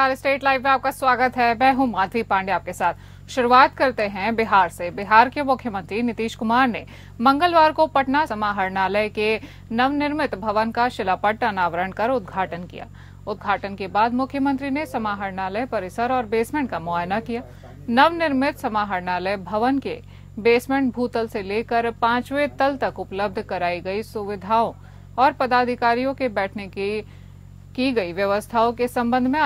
नमस्कार, state live में आपका स्वागत है। मैं हूं माधवी पांडे आपके साथ। शुरुआत करते हैं बिहार से। बिहार के मुख्यमंत्री नीतीश कुमार ने मंगलवार को पटना समाहरणालय के नवनिर्मित भवन का शिलापट्ट अनावरण कर उद्घाटन किया। उद्घाटन के बाद मुख्यमंत्री ने समाहरणालय परिसर और बेसमेंट का मुआयना किया। नवनिर्मित समाहरणालय भवन के बेसमेंट भूतल से लेकर 5वें तल तक उपलब्ध कराई गई सुविधाओं और पदाधिकारियों के बैठने की गई व्यवस्थाओं के संबंध में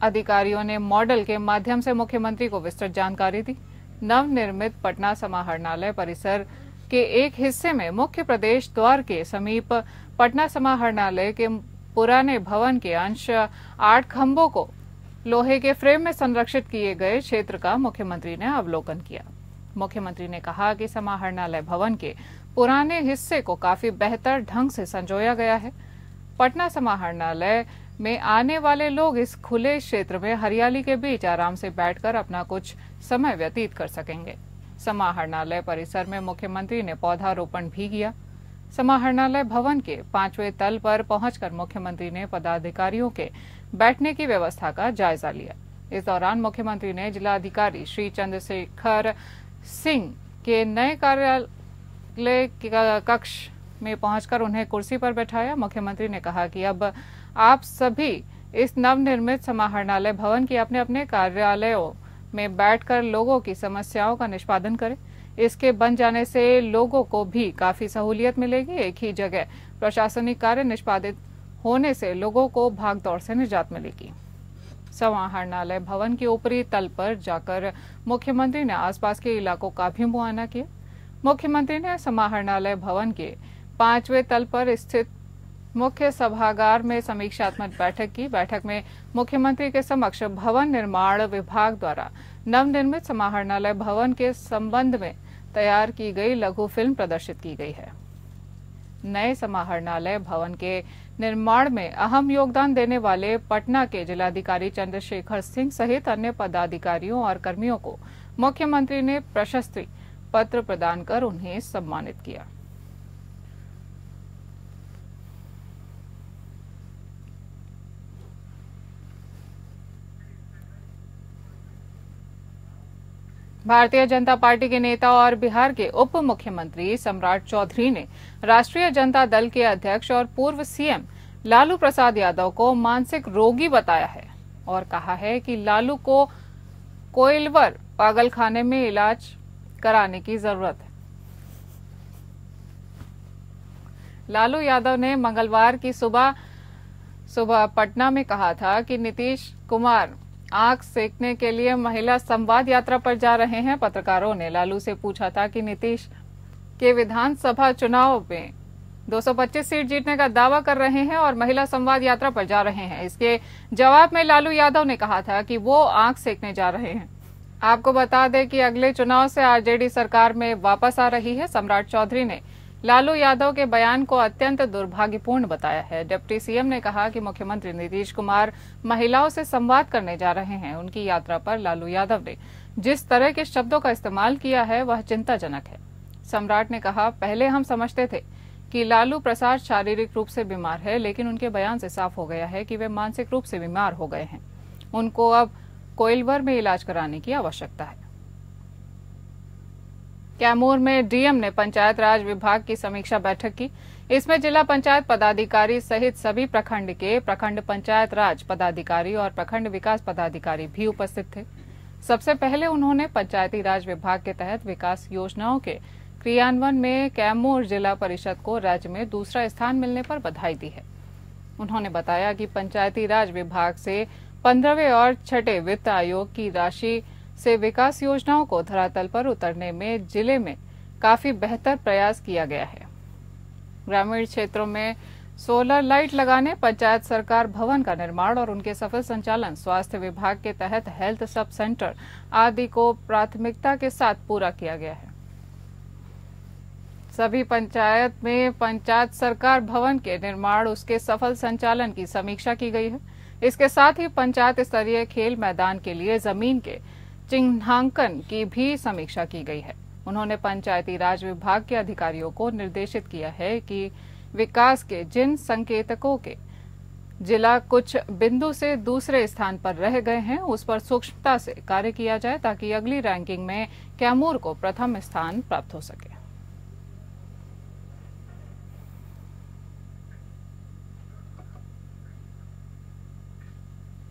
अधिकारियों ने मॉडल के माध्यम से मुख्यमंत्री को विस्तृत जानकारी दी। नवनिर्मित पटना समाहरणालय परिसर के एक हिस्से में मुख्य प्रवेश द्वार के समीप पटना समाहरणालय के पुराने भवन के अंश 8 खंभों को लोहे के फ्रेम में संरक्षित किए गए क्षेत्र का मुख्यमंत्री ने अवलोकन किया। मुख्यमंत्री ने कहा कि समाहरणालय भवन के पुराने हिस्से को काफी बेहतर ढंग से संजोया गया है। पटना समाहरणालय में आने वाले लोग इस खुले क्षेत्र में हरियाली के बीच आराम से बैठकर अपना कुछ समय व्यतीत कर सकेंगे। समाहरणालय परिसर में मुख्यमंत्री ने पौधारोपण भी किया। समाहरणालय भवन के 5वें तल पर पहुंचकर मुख्यमंत्री ने पदाधिकारियों के बैठने की व्यवस्था का जायजा लिया। इस दौरान मुख्यमंत्री ने जिलाधिकारी श्री चंद्रशेखर सिंह के नए कार्यालय कक्ष में पहुंचकर उन्हें कुर्सी पर बैठाया। मुख्यमंत्री ने कहा कि अब आप सभी इस नवनिर्मित समाहरणालय भवन की अपने अपने कार्यालयों में बैठकर लोगों की समस्याओं का निष्पादन करें। इसके बन जाने से लोगों को भी काफी सहूलियत मिलेगी। एक ही जगह प्रशासनिक कार्य निष्पादित होने से लोगों को भागदौड़ से निजात मिलेगी। समाहरणालय भवन के ऊपरी तल पर जाकर मुख्यमंत्री ने आसपास के इलाकों का भी मुआयना किया। मुख्यमंत्री ने समाहरणालय भवन के 5वें तल पर स्थित मुख्य सभागार में समीक्षात्मक बैठक की। बैठक में मुख्यमंत्री के समक्ष भवन निर्माण विभाग द्वारा नवनिर्मित समाहरणालय भवन के संबंध में तैयार की गई लघु फिल्म प्रदर्शित की गई है। नए समाहरणालय भवन के निर्माण में अहम योगदान देने वाले पटना के जिलाधिकारी चंद्रशेखर सिंह सहित अन्य पदाधिकारियों और कर्मियों को मुख्यमंत्री ने प्रशस्ति पत्र प्रदान कर उन्हें सम्मानित किया। भारतीय जनता पार्टी के नेता और बिहार के उप मुख्यमंत्री सम्राट चौधरी ने राष्ट्रीय जनता दल के अध्यक्ष और पूर्व सीएम लालू प्रसाद यादव को मानसिक रोगी बताया है और कहा है कि लालू को कोइलवर पागलखाने में इलाज कराने की जरूरत है। लालू यादव ने मंगलवार की सुबह पटना में कहा था कि नीतीश कुमार आंख सेकने के लिए महिला संवाद यात्रा पर जा रहे हैं। पत्रकारों ने लालू से पूछा था कि नीतीश के विधानसभा चुनाव में 225 सीट जीतने का दावा कर रहे हैं और महिला संवाद यात्रा पर जा रहे हैं। इसके जवाब में लालू यादव ने कहा था कि वो आंख सेकने जा रहे हैं। आपको बता दें कि अगले चुनाव से आरजेडी सरकार में वापस आ रही है। सम्राट चौधरी ने लालू यादव के बयान को अत्यंत दुर्भाग्यपूर्ण बताया है। डिप्टी सीएम ने कहा कि मुख्यमंत्री नीतीश कुमार महिलाओं से संवाद करने जा रहे हैं। उनकी यात्रा पर लालू यादव ने जिस तरह के शब्दों का इस्तेमाल किया है वह चिंताजनक है। सम्राट ने कहा, पहले हम समझते थे कि लालू प्रसाद शारीरिक रूप से बीमार है, लेकिन उनके बयान से साफ हो गया है कि वे मानसिक रूप से बीमार हो गए हैं। उनको अब कोइलवर में इलाज कराने की आवश्यकता है। कैमूर में डीएम ने पंचायत राज विभाग की समीक्षा बैठक की। इसमें जिला पंचायत पदाधिकारी सहित सभी प्रखंड के प्रखंड पंचायत राज पदाधिकारी और प्रखंड विकास पदाधिकारी भी उपस्थित थे। सबसे पहले उन्होंने पंचायती राज विभाग के तहत विकास योजनाओं के क्रियान्वयन में कैमूर जिला परिषद को राज्य में दूसरा स्थान मिलने पर बधाई दी है। उन्होंने बताया कि पंचायती राज विभाग से 15वें और 6ठे वित्त आयोग की राशि से विकास योजनाओं को धरातल पर उतरने में जिले में काफी बेहतर प्रयास किया गया है। ग्रामीण क्षेत्रों में सोलर लाइट लगाने, पंचायत सरकार भवन का निर्माण और उनके सफल संचालन, स्वास्थ्य विभाग के तहत हेल्थ सब सेंटर आदि को प्राथमिकता के साथ पूरा किया गया है। सभी पंचायत में पंचायत सरकार भवन के निर्माण, उसके सफल संचालन की समीक्षा की गई है। इसके साथ ही पंचायत स्तरीय खेल मैदान के लिए जमीन के चिन्हांकन की भी समीक्षा की गई है। उन्होंने पंचायती राज विभाग के अधिकारियों को निर्देशित किया है कि विकास के जिन संकेतकों के जिला कुछ बिंदु से दूसरे स्थान पर रह गए हैं, उस पर सूक्ष्मता से कार्य किया जाए ताकि अगली रैंकिंग में कैमूर को प्रथम स्थान प्राप्त हो सके।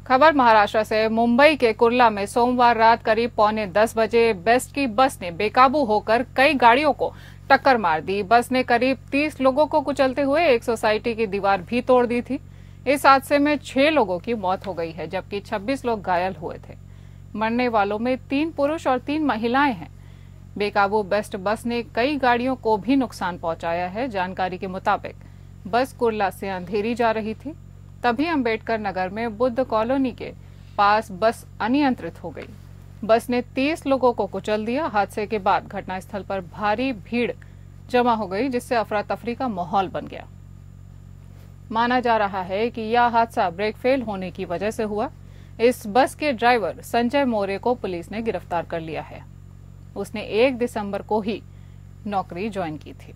खबर महाराष्ट्र से। मुंबई के कुर्ला में सोमवार रात करीब 9:45 बजे बेस्ट की बस ने बेकाबू होकर कई गाड़ियों को टक्कर मार दी। बस ने करीब 30 लोगों को कुचलते हुए एक सोसाइटी की दीवार भी तोड़ दी थी। इस हादसे में 6 लोगों की मौत हो गई है, जबकि 26 लोग घायल हुए थे। मरने वालों में 3 पुरुष और 3 महिलाएं हैं। बेकाबू बेस्ट बस ने कई गाड़ियों को भी नुकसान पहुंचाया है। जानकारी के मुताबिक बस कुर्ला से अंधेरी जा रही थी, तभी अंबेडकर नगर में बुद्ध कॉलोनी के पास बस अनियंत्रित हो गई। बस ने 30 लोगों को कुचल दिया। हादसे के बाद घटनास्थल पर भारी भीड़ जमा हो गई, जिससे अफरा तफरी का माहौल बन गया। माना जा रहा है कि यह हादसा ब्रेक फेल होने की वजह से हुआ। इस बस के ड्राइवर संजय मौर्य को पुलिस ने गिरफ्तार कर लिया है। उसने 1 दिसंबर को ही नौकरी ज्वाइन की थी।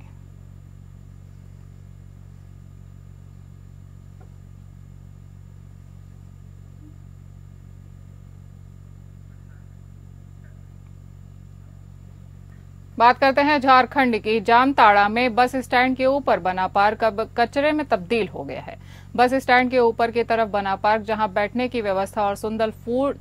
बात करते हैं झारखंड की। जामताड़ा में बस स्टैंड के ऊपर बना पार्क अब कचरे में तब्दील हो गया है। बस स्टैंड के ऊपर की तरफ बना पार्क, जहां बैठने की व्यवस्था और सुंदर फूल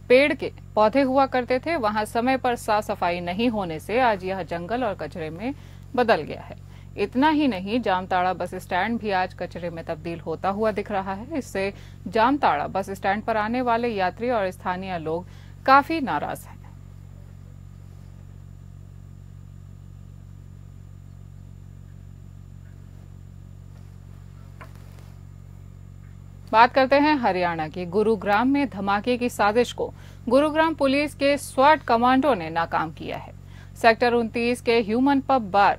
पेड़ के पौधे हुआ करते थे, वहां समय पर साफ सफाई नहीं होने से आज यह जंगल और कचरे में बदल गया है। इतना ही नहीं, जामताड़ा बस स्टैंड भी आज कचरे में तब्दील होता हुआ दिख रहा है। इससे जामताड़ा बस स्टैंड पर आने वाले यात्री और स्थानीय लोग काफी नाराज हैं। बात करते हैं हरियाणा की। गुरुग्राम में धमाके की साजिश को गुरुग्राम पुलिस के स्वाट कमांडो ने नाकाम किया है। सेक्टर 29 के ह्यूमन पब बार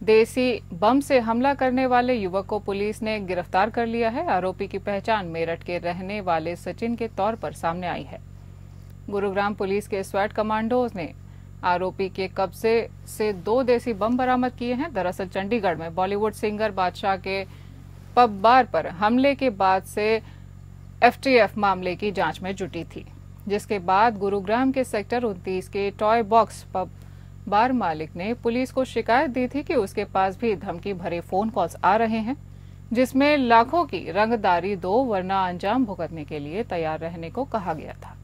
देसी बम से हमला करने वाले युवक को पुलिस ने गिरफ्तार कर लिया है। आरोपी की पहचान मेरठ के रहने वाले सचिन के तौर पर सामने आई है। गुरुग्राम पुलिस के स्वाट कमांडोज ने आरोपी के कब्जे से 2 देसी बम बरामद किए हैं। दरअसल चंडीगढ़ में बॉलीवुड सिंगर बादशाह के पब बार पर हमले के बाद से एफटीएफ मामले की जांच में जुटी थी, जिसके बाद गुरुग्राम के सेक्टर 29 के टॉय बॉक्स पब बार मालिक ने पुलिस को शिकायत दी थी कि उसके पास भी धमकी भरे फोन कॉल्स आ रहे हैं, जिसमें लाखों की रंगदारी दो वरना अंजाम भुगतने के लिए तैयार रहने को कहा गया था।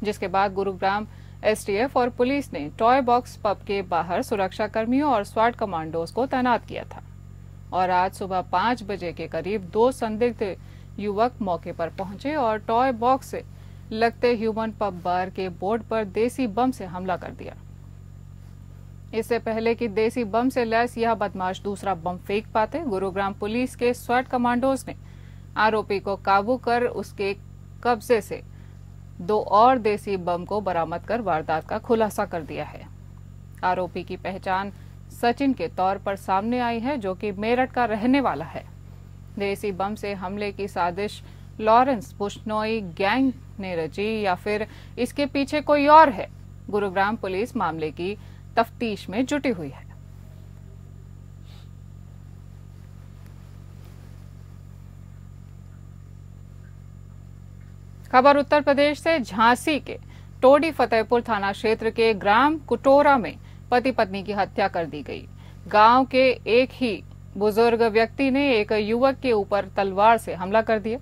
जिसके बाद गुरुग्राम एसटीएफ और पुलिस ने टॉय बॉक्स पब के बाहर सुरक्षा कर्मियों और स्वाट कमांडोज को तैनात किया था और आज सुबह 5 बजे के करीब 2 संदिग्ध युवक मौके पर पहुंचे और टॉय बॉक्स से लगते ह्यूमन पब बार के बोर्ड पर देसी बम से हमला कर दिया। इससे पहले कि देसी बम से लैस यह बदमाश दूसरा बम फेंक पाते, गुरुग्राम पुलिस के स्वाट कमांडोज ने आरोपी को काबू कर उसके कब्जे से 2 और देसी बम को बरामद कर वारदात का खुलासा कर दिया है। आरोपी की पहचान सचिन के तौर पर सामने आई है, जो कि मेरठ का रहने वाला है। देसी बम से हमले की साजिश लॉरेंस बुश्नोई गैंग ने रची या फिर इसके पीछे कोई और है, गुरुग्राम पुलिस मामले की तफ्तीश में जुटी हुई है। खबर उत्तर प्रदेश से। झांसी के टोडी फतेहपुर थाना क्षेत्र के ग्राम कुटोरा में पति पत्नी की हत्या कर दी गई। गांव के एक ही बुजुर्ग व्यक्ति ने एक युवक के ऊपर तलवार से हमला कर दिया।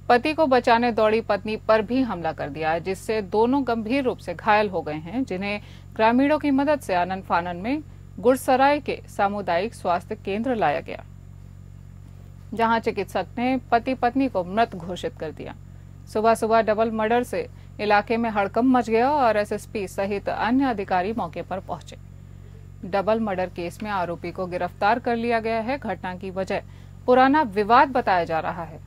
पति को बचाने दौड़ी पत्नी पर भी हमला कर दिया, जिससे दोनों गंभीर रूप से घायल हो गए हैं, जिन्हें ग्रामीणों की मदद से आनन फानन में गुड़सराय के सामुदायिक स्वास्थ्य केंद्र लाया गया, जहां चिकित्सक ने पति पत्नी को मृत घोषित कर दिया। सुबह सुबह डबल मर्डर से इलाके में हड़कंप मच गया और एसएसपी सहित अन्य अधिकारी मौके पर पहुंचे। डबल मर्डर केस में आरोपी को गिरफ्तार कर लिया गया है। घटना की वजह पुराना विवाद बताया जा रहा है।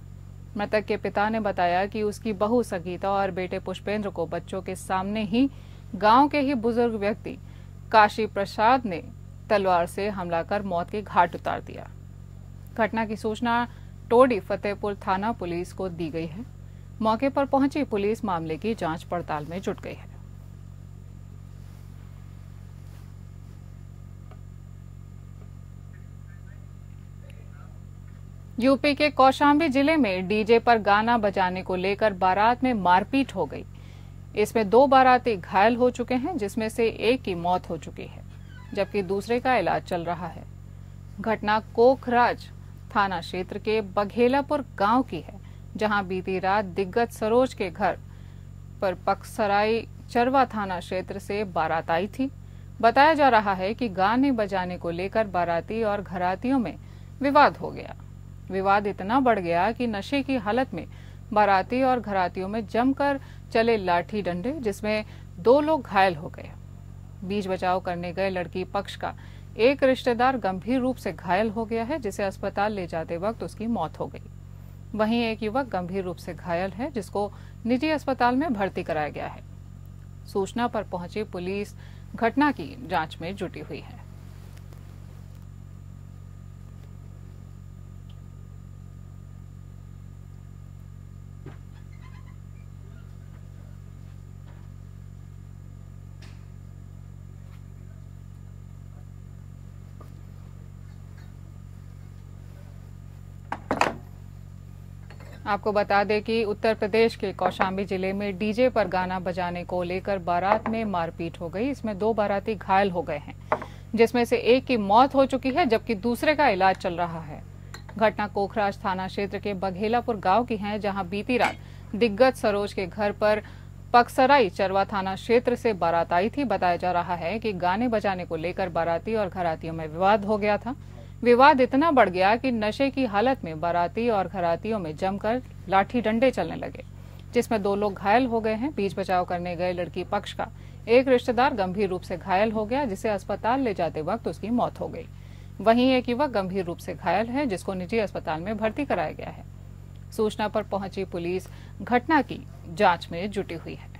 मृतक के पिता ने बताया कि उसकी बहू संगीता और बेटे पुष्पेंद्र को बच्चों के सामने ही गांव के ही बुजुर्ग व्यक्ति काशी प्रसाद ने तलवार से हमला कर मौत के घाट उतार दिया। घटना की सूचना टोडी फतेहपुर थाना पुलिस को दी गई है। मौके पर पहुंची पुलिस मामले की जांच पड़ताल में जुट गई है। यूपी के कौशाम्बी जिले में डीजे पर गाना बजाने को लेकर बारात में मारपीट हो गई। इसमें 2 बाराती घायल हो चुके हैं, जिसमें से एक की मौत हो चुकी है, जबकि दूसरे का इलाज चल रहा है। घटना कोखराज थाना क्षेत्र के बघेलापुर गांव की है, जहां बीती रात दिग्गज सरोज के घर पर पकसराई चरवा थाना क्षेत्र से बारात आई थी। बताया जा रहा है कि गाने बजाने को लेकर बाराती और घरातियों में विवाद हो गया। विवाद इतना बढ़ गया कि नशे की हालत में बाराती और घरातियों में जमकर चले लाठी डंडे, जिसमें 2 लोग घायल हो गए। बीच बचाव करने गए लड़की पक्ष का एक रिश्तेदार गंभीर रूप से घायल हो गया है, जिसे अस्पताल ले जाते वक्त उसकी मौत हो गई। वहीं एक युवक गंभीर रूप से घायल है, जिसको निजी अस्पताल में भर्ती कराया गया है। सूचना पर पहुंची पुलिस घटना की जांच में जुटी हुई है। आपको बता दें कि उत्तर प्रदेश के कौशाम्बी जिले में डीजे पर गाना बजाने को लेकर बारात में मारपीट हो गई। इसमें 2 बाराती घायल हो गए हैं, जिसमें से एक की मौत हो चुकी है, जबकि दूसरे का इलाज चल रहा है। घटना कोखराज थाना क्षेत्र के बघेलापुर गांव की है, जहां बीती रात दिग्गज सरोज के घर पर पकसराई चरवा थाना क्षेत्र से बारात आई थी। बताया जा रहा है कि गाने बजाने को लेकर बाराती और घरातियों में विवाद हो गया था। विवाद इतना बढ़ गया कि नशे की हालत में बाराती और घरातियों में जमकर लाठी डंडे चलने लगे, जिसमें 2 लोग घायल हो गए हैं। बीच बचाव करने गए लड़की पक्ष का एक रिश्तेदार गंभीर रूप से घायल हो गया, जिसे अस्पताल ले जाते वक्त उसकी मौत हो गई। वहीं एक युवक गंभीर रूप से घायल है, जिसको निजी अस्पताल में भर्ती कराया गया है। सूचना पर पहुंची पुलिस घटना की जांच में जुटी हुई है।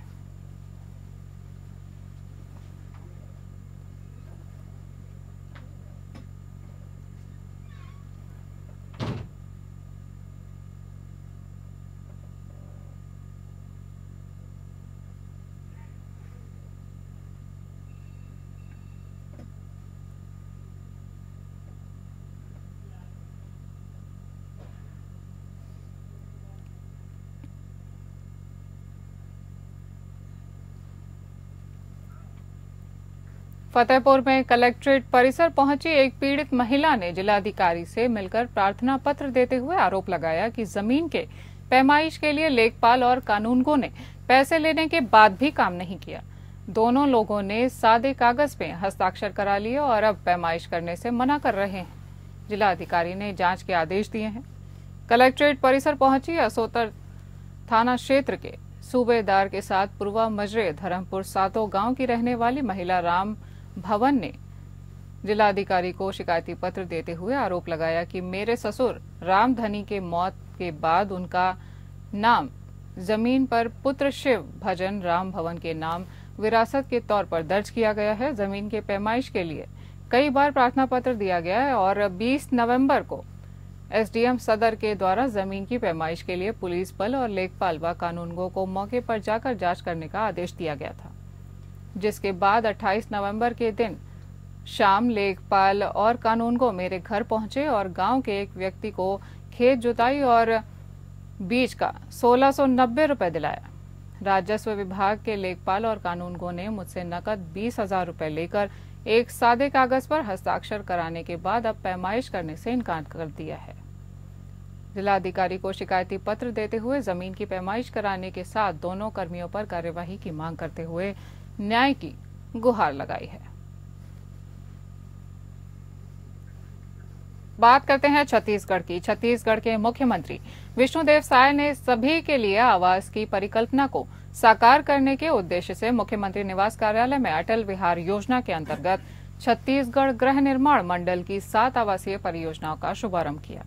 फतेहपुर में कलेक्ट्रेट परिसर पहुंची एक पीड़ित महिला ने जिलाधिकारी से मिलकर प्रार्थना पत्र देते हुए आरोप लगाया कि जमीन के पैमाइश के लिए लेखपाल और कानूनगो ने पैसे लेने के बाद भी काम नहीं किया। दोनों लोगों ने सादे कागज पे हस्ताक्षर करा लिए और अब पैमाइश करने से मना कर रहे हैं। जिलाधिकारी ने जांच के आदेश दिए हैं। कलेक्ट्रेट परिसर पहुंची असोतर थाना क्षेत्र के सूबेदार के साथ पूर्वा मजरे धर्मपुर सातो गांव की रहने वाली महिला राम भवन ने जिलाधिकारी को शिकायती पत्र देते हुए आरोप लगाया कि मेरे ससुर राम धनी के मौत के बाद उनका नाम जमीन पर पुत्र शिव भजन राम भवन के नाम विरासत के तौर पर दर्ज किया गया है। जमीन के पैमाइश के लिए कई बार प्रार्थना पत्र दिया गया है और 20 नवंबर को एसडीएम सदर के द्वारा जमीन की पैमाइश के लिए पुलिस बल और लेखपाल व कानूनगो को मौके पर जाकर जांच करने का आदेश दिया गया था, जिसके बाद 28 नवंबर के दिन शाम लेखपाल और कानूनगो मेरे घर पहुंचे और गांव के एक व्यक्ति को खेत जुताई और बीज का 1690 रुपए दिलाया। राजस्व विभाग के लेखपाल और कानूनगो ने मुझसे नकद 20,000 रुपए लेकर एक सादे कागज पर हस्ताक्षर कराने के बाद अब पैमाइश करने से इनकार कर दिया है। जिलाधिकारी को शिकायती पत्र देते हुए जमीन की पैमाइश कराने के साथ दोनों कर्मियों पर कार्यवाही की मांग करते हुए न्याय की गुहार लगाई है। बात करते हैं छत्तीसगढ़ की। छत्तीसगढ़ के मुख्यमंत्री विष्णुदेव साय ने सभी के लिए आवास की परिकल्पना को साकार करने के उद्देश्य से मुख्यमंत्री निवास कार्यालय में अटल विहार योजना के अंतर्गत छत्तीसगढ़ गृह निर्माण मंडल की 7 आवासीय परियोजनाओं का शुभारंभ किया।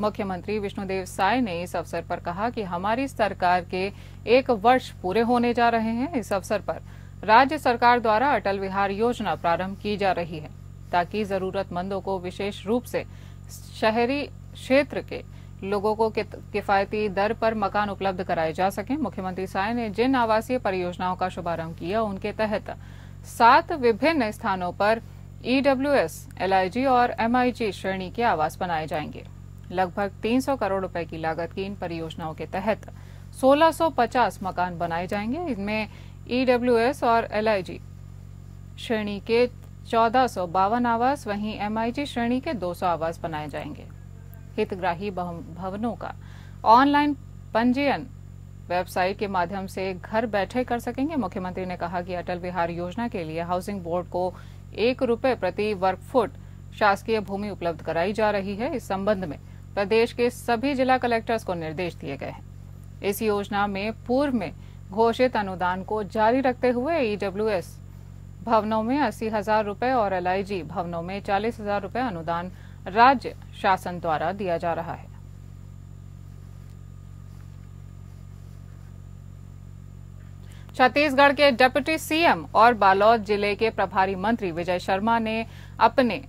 मुख्यमंत्री विष्णुदेव साय ने इस अवसर पर कहा कि हमारी सरकार के 1 वर्ष पूरे होने जा रहे हैं। इस अवसर पर राज्य सरकार द्वारा अटल विहार योजना प्रारंभ की जा रही है, ताकि जरूरतमंदों को विशेष रूप से शहरी क्षेत्र के लोगों को किफायती दर पर मकान उपलब्ध कराए जा सकें। मुख्यमंत्री साय ने जिन आवासीय परियोजनाओं का शुभारंभ किया, उनके तहत 7 विभिन्न स्थानों पर ईडब्ल्यूएस, एलआईजी और एमआईजी श्रेणी के आवास बनाए जाएंगे। लगभग 300 करोड़ रुपए की लागत की इन परियोजनाओं के तहत 1650 मकान बनाए जाएंगे। इनमें ईडब्ल्यूएस और एलआईजी श्रेणी के 1452 आवास, वहीं एमआईजी श्रेणी के 200 आवास बनाए जाएंगे। हितग्राही भवनों का ऑनलाइन पंजीयन वेबसाइट के माध्यम से घर बैठे कर सकेंगे। मुख्यमंत्री ने कहा कि अटल विहार योजना के लिए हाउसिंग बोर्ड को ₹1 प्रति वर्ग फुट शासकीय भूमि उपलब्ध कराई जा रही है। इस संबंध में प्रदेश के सभी जिला कलेक्टर्स को निर्देश दिए गए हैं। इस योजना में पूर्व में घोषित अनुदान को जारी रखते हुए ईडब्ल्यूएस भवनों में 80,000 रुपए और एलआईजी भवनों में 40,000 रुपए अनुदान राज्य शासन द्वारा दिया जा रहा है। छत्तीसगढ़ के डिप्टी सीएम और बालोद जिले के प्रभारी मंत्री विजय शर्मा ने अपने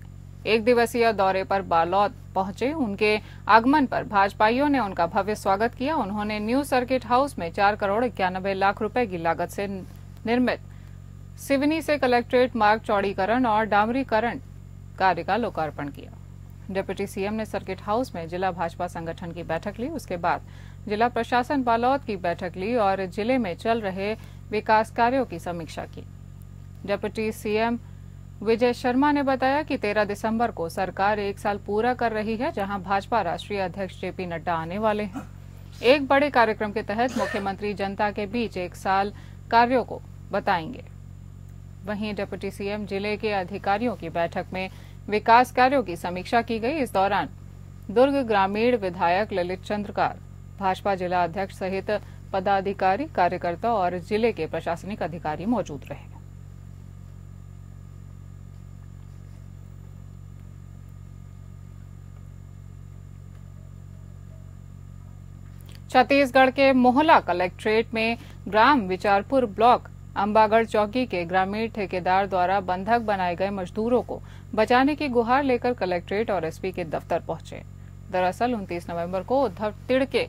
एक दिवसीय दौरे पर बालोद पहुंचे। उनके आगमन पर भाजपाइयों ने उनका भव्य स्वागत किया। उन्होंने न्यू सर्किट हाउस में 4 करोड़ 91 लाख रुपए की लागत से निर्मित सिवनी से कलेक्ट्रेट मार्ग चौड़ीकरण और डामरीकरण कार्य का लोकार्पण किया। डिप्टी सीएम ने सर्किट हाउस में जिला भाजपा संगठन की बैठक ली। उसके बाद जिला प्रशासन बालोद की बैठक ली और जिले में चल रहे विकास कार्यों की समीक्षा की। डिप्टी सीएम विजय शर्मा ने बताया कि 13 दिसंबर को सरकार 1 साल पूरा कर रही है, जहां भाजपा राष्ट्रीय अध्यक्ष जेपी नड्डा आने वाले हैं। एक बड़े कार्यक्रम के तहत मुख्यमंत्री जनता के बीच 1 साल कार्यों को बताएंगे। वहीं डिप्टी सीएम जिले के अधिकारियों की बैठक में विकास कार्यों की समीक्षा की गई। इस दौरान दुर्ग ग्रामीण विधायक ललित चंद्रकार, भाजपा जिला अध्यक्ष सहित पदाधिकारी, कार्यकर्ता और जिले के प्रशासनिक अधिकारी मौजूद रहे। छत्तीसगढ़ के मोहला कलेक्ट्रेट में ग्राम विचारपुर ब्लॉक अंबागढ़ चौकी के ग्रामीण ठेकेदार द्वारा बंधक बनाए गए मजदूरों को बचाने की गुहार लेकर कलेक्ट्रेट और एसपी के दफ्तर पहुंचे। दरअसल 29 नवंबर को उद्धव तिड़के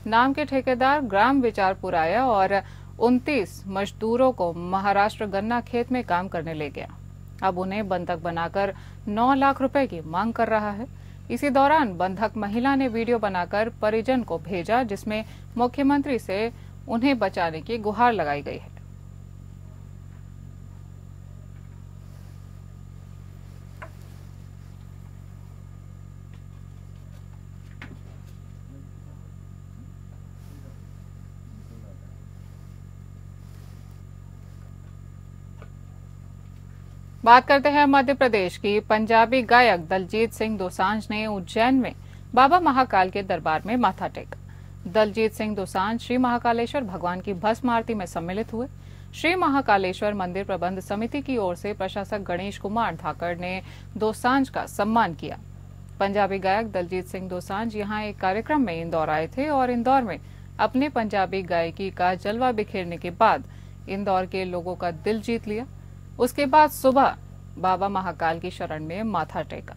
नाम के ठेकेदार ग्राम विचारपुर आया और 29 मजदूरों को महाराष्ट्र गन्ना खेत में काम करने ले गया। अब उन्हें बंधक बनाकर 9 लाख रुपए की मांग कर रहा है। इसी दौरान बंधक महिला ने वीडियो बनाकर परिजन को भेजा, जिसमें मुख्यमंत्री से उन्हें बचाने की गुहार लगाई गई है। बात करते हैं मध्य प्रदेश की। पंजाबी गायक दलजीत सिंह दोसांझ ने उज्जैन में बाबा महाकाल के दरबार में माथा टेका। दलजीत सिंह दोसांझ श्री महाकालेश्वर भगवान की भस्म आरती में सम्मिलित हुए। श्री महाकालेश्वर मंदिर प्रबंध समिति की ओर से प्रशासक गणेश कुमार धाकड़ ने दोसांझ का सम्मान किया। पंजाबी गायक दलजीत सिंह दोसांझ यहां एक कार्यक्रम में इंदौर आए थे और इंदौर में अपने पंजाबी गायकी का जलवा बिखेरने के बाद इंदौर के लोगों का दिल जीत लिया। उसके बाद सुबह बाबा महाकाल की शरण में माथा टेका।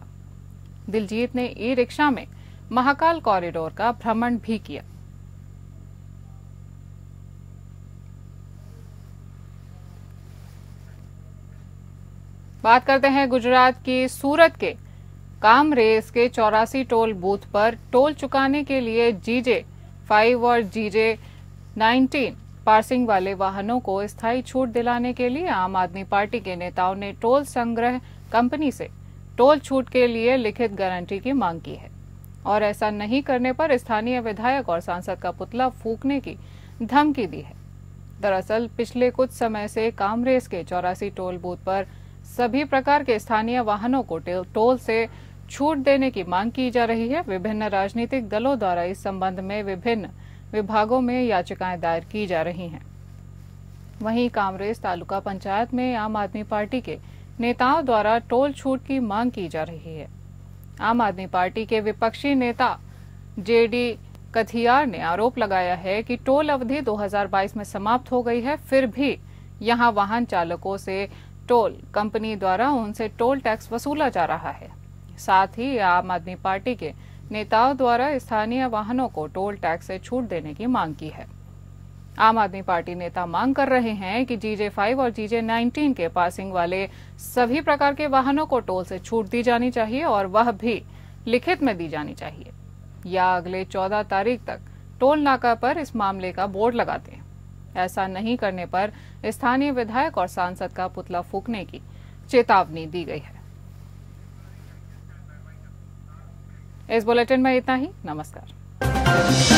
दिलजीत ने ई रिक्शा में महाकाल कॉरिडोर का भ्रमण भी किया। बात करते हैं गुजरात की सूरत के कामरेज के 84 टोल बूथ पर टोल चुकाने के लिए GJ5 और GJ19 पासिंग वाले वाहनों को स्थायी छूट दिलाने के लिए आम आदमी पार्टी के नेताओं ने टोल संग्रह कंपनी से टोल छूट के लिए लिखित गारंटी की मांग की है और ऐसा नहीं करने पर स्थानीय विधायक और सांसद का पुतला फूंकने की धमकी दी है। दरअसल पिछले कुछ समय से कामरेज के 84 टोल बूथ पर सभी प्रकार के स्थानीय वाहनों को टोल से छूट देने की मांग की जा रही है। विभिन्न राजनीतिक दलों द्वारा इस संबंध में विभिन्न विभागों में याचिकाएं दायर की जा रही हैं। वहीं कामरेज तालुका पंचायत में आम आदमी पार्टी के नेताओं द्वारा टोल छूट की मांग की जा रही है। आम आदमी पार्टी के विपक्षी नेता JD कथियार ने आरोप लगाया है कि टोल अवधि 2022 में समाप्त हो गई है, फिर भी यहां वाहन चालकों से टोल कंपनी द्वारा उनसे टोल टैक्स वसूला जा रहा है। साथ ही आम आदमी पार्टी के नेताओं द्वारा स्थानीय वाहनों को टोल टैक्स से छूट देने की मांग की है। आम आदमी पार्टी नेता मांग कर रहे हैं कि GJ5 और GJ19 के पासिंग वाले सभी प्रकार के वाहनों को टोल से छूट दी जानी चाहिए और वह भी लिखित में दी जानी चाहिए। या अगले 14 तारीख तक टोल नाका पर इस मामले का बोर्ड लगा दें। ऐसा नहीं करने पर स्थानीय विधायक और सांसद का पुतला फूंकने की चेतावनी दी गई है। इस बुलेटिन में इतना ही। नमस्कार।